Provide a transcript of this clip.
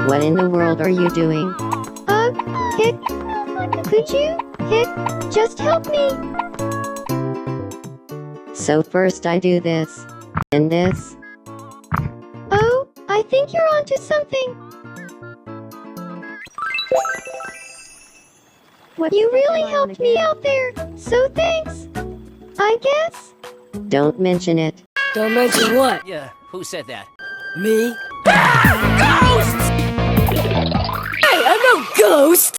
What in the world are you doing? Hick, could you, Hick, just help me? So first I do this, and this. Oh, I think you're onto something. You really helped me out there, so thanks. I guess. Don't mention it. Don't mention what? Yeah, who said that? Me? Ghosts! Hey, I'm no ghost!